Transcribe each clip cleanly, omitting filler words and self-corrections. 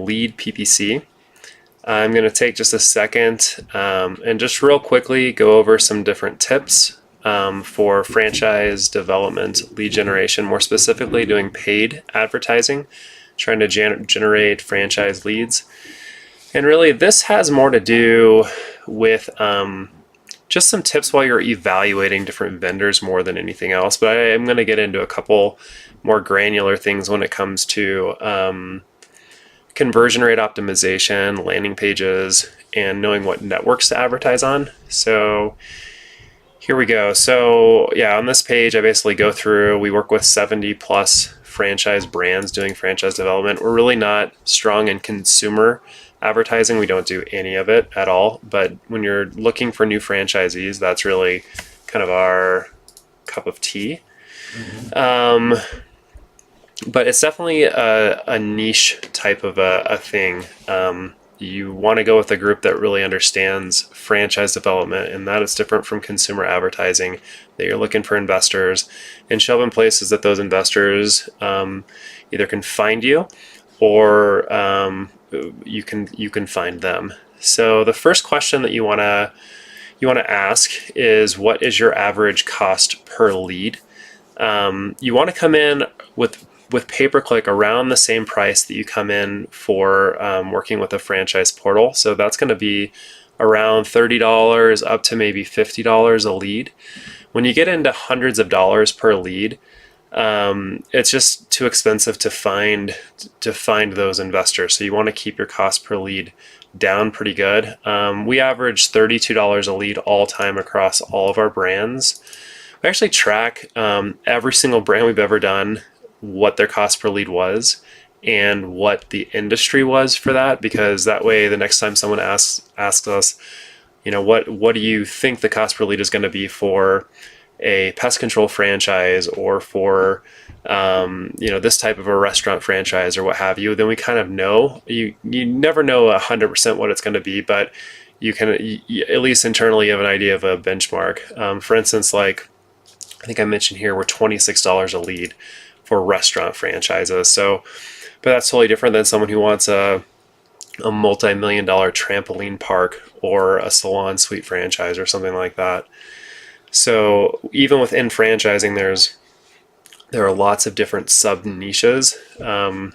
lead PPC. I'm going to take just a second and just real quickly go over some different tips for franchise development, lead generation, more specifically doing paid advertising, trying to generate franchise leads. And really this has more to do with just some tips while you're evaluating different vendors more than anything else. But I am going to get into a couple more granular things when it comes to conversion rate optimization, landing pages, and knowing what networks to advertise on. So here we go. So yeah, on this page, I basically go through, we work with 70 plus franchise brands doing franchise development. We're really not strong in consumer advertising. We don't do any of it at all. But when you're looking for new franchisees, that's really kind of our cup of tea. But it's definitely a niche type of a thing. You want to go with a group that really understands franchise development, and that is different from consumer advertising, that you're looking for investors and show up in places that those investors either can find you or you can find them. So the first question that you want to ask is, what is your average cost per lead? You want to come in with pay-per-click around the same price that you come in for working with a franchise portal. So that's going to be around $30 up to maybe $50 a lead. When you get into hundreds of dollars per lead, it's just too expensive to find those investors. So you want to keep your cost per lead down pretty good. We average $32 a lead all time across all of our brands. We actually track every single brand we've ever done, what their cost per lead was and what the industry was for that, because that way the next time someone asks us, what do you think the cost per lead is going to be for a pest control franchise or for this type of a restaurant franchise or what have you, then we kind of know. You never know 100% what it's going to be, but you can at least internally have an idea of a benchmark. For instance, like I think I mentioned here, we're $26 a lead for restaurant franchises. So, but that's totally different than someone who wants a multi-million-dollar trampoline park or a salon suite franchise or something like that. So even within franchising, there are lots of different sub niches. So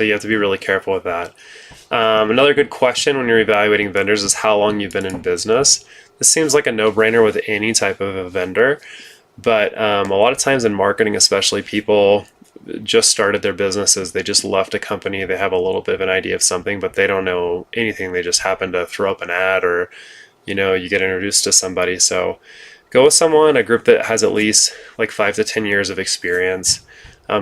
you have to be really careful with that. Another good question when you're evaluating vendors is how long you've been in business. This seems like a no-brainer with any type of a vendor. But a lot of times in marketing, especially, people just started their businesses. They just left a company. They have a little bit of an idea of something, but they don't know anything. They just happen to throw up an ad or, you get introduced to somebody. So go with a group that has at least like 5 to 10 years of experience.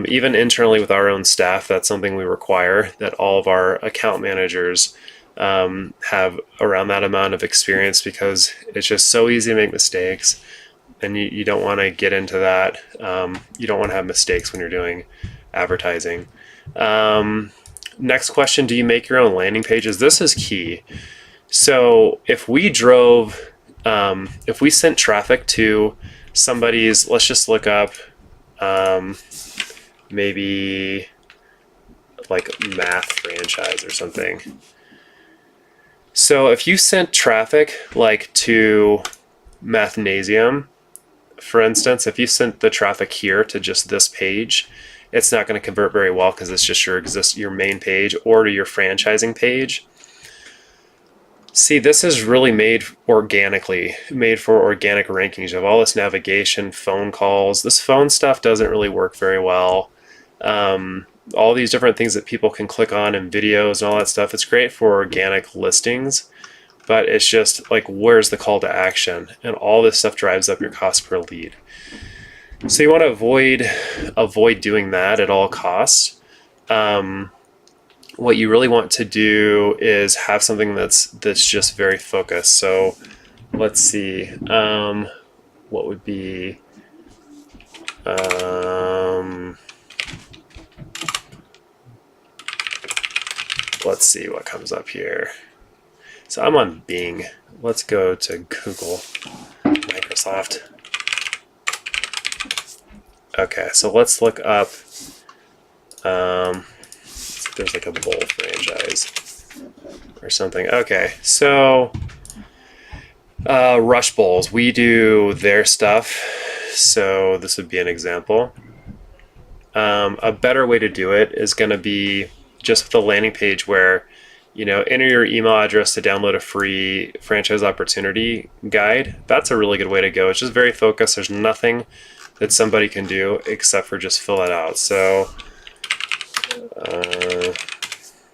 Even internally with our own staff, that's something we require, that all of our account managers have around that amount of experience, because it's just so easy to make mistakes. And you don't want to get into that. You don't want to have mistakes when you're doing advertising. Next question, do you make your own landing pages? This is key. So if we sent traffic to somebody's, let's just look up maybe like math franchise or something. So if you sent traffic like to Mathnasium, for instance, if you sent the traffic here to just this page, it's not going to convert very well because it's just your main page, or to your franchising page. See, this is really made for organic rankings. You have all this navigation, phone calls. This phone stuff doesn't really work very well. All these different things that people can click on and videos and all that stuff, it's great for organic listings. But it's just like, where's the call to action? And all this stuff drives up your cost per lead. So you want to avoid doing that at all costs. What you really want to do is have something that's just very focused. So let's see, what would be, let's see what comes up here. So I'm on Bing. Let's go to Google, Microsoft. Okay, so let's look up, there's like a bowl franchise. or something. Okay, so Rush Bowls, we do their stuff. So this would be an example. A better way to do it is going to be just with a landing page where, enter your email address to download a free franchise opportunity guide. That's a really good way to go. It's just very focused. There's nothing that somebody can do except for just fill it out. So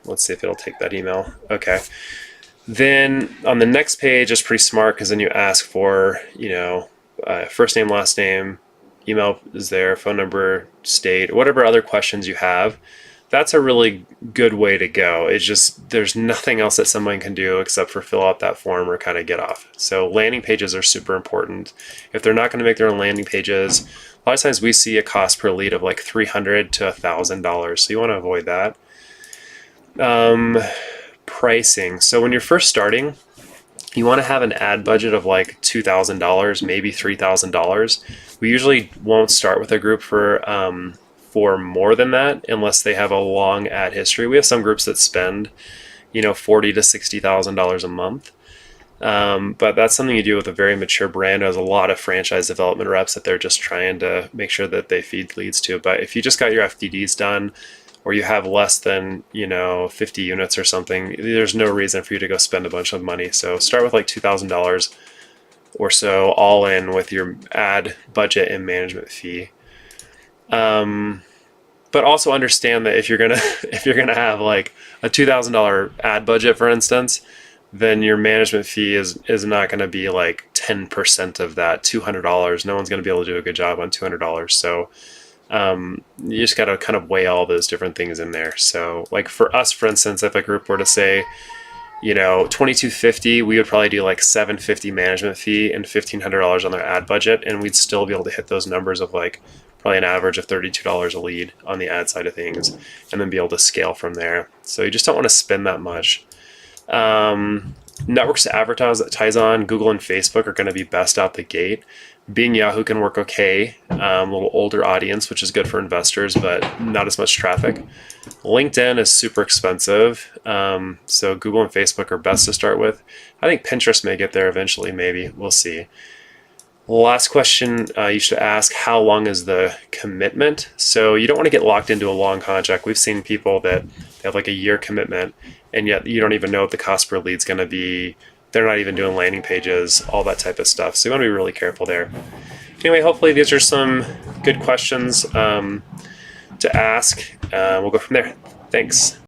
let's see if it'll take that email. Okay. Then on the next page is pretty smart because then you ask for, first name, last name, email is there, phone number, state, whatever other questions you have. That's a really good way to go. It's just there's nothing else that someone can do except for fill out that form or kind of get off. So landing pages are super important. If they're not going to make their own landing pages, a lot of times we see a cost per lead of like $300 to $1,000. So you want to avoid that. Pricing. So when you're first starting, you want to have an ad budget of like $2,000, maybe $3,000. We usually won't start with a group for more than that unless they have a long ad history. We have some groups that spend, $40,000 to $60,000 a month. But that's something you do with a very mature brand. There's a lot of franchise development reps that they're just trying to make sure that they feed leads to. But if you just got your FDDs done, or you have less than 50 units or something, there's no reason for you to go spend a bunch of money. So start with like $2,000 or so all in with your ad budget and management fee. But also understand that if you're gonna have like a $2,000 ad budget, for instance, then your management fee is not going to be like 10% of that $200. No one's going to be able to do a good job on $200. So you just got to kind of weigh all those different things in there. So like for us, for instance, if a group were to say, $2,250, we would probably do like $750 management fee and $1,500 on their ad budget, and we'd still be able to hit those numbers of like probably an average of $32 a lead on the ad side of things, and then be able to scale from there. So you just don't want to spend that much. Networks to advertise on, Google and Facebook are going to be best out the gate. Bing, Yahoo can work okay. A little older audience, which is good for investors, but not as much traffic. LinkedIn is super expensive. So Google and Facebook are best to start with. I think Pinterest may get there eventually, maybe. We'll see. Last question you should ask, how long is the commitment? So you don't want to get locked into a long contract. We've seen people that have like a year commitment, and yet you don't even know what the cost per lead is going to be. They're not even doing landing pages, all that type of stuff. So you want to be really careful there. Anyway, hopefully these are some good questions to ask. We'll go from there. Thanks.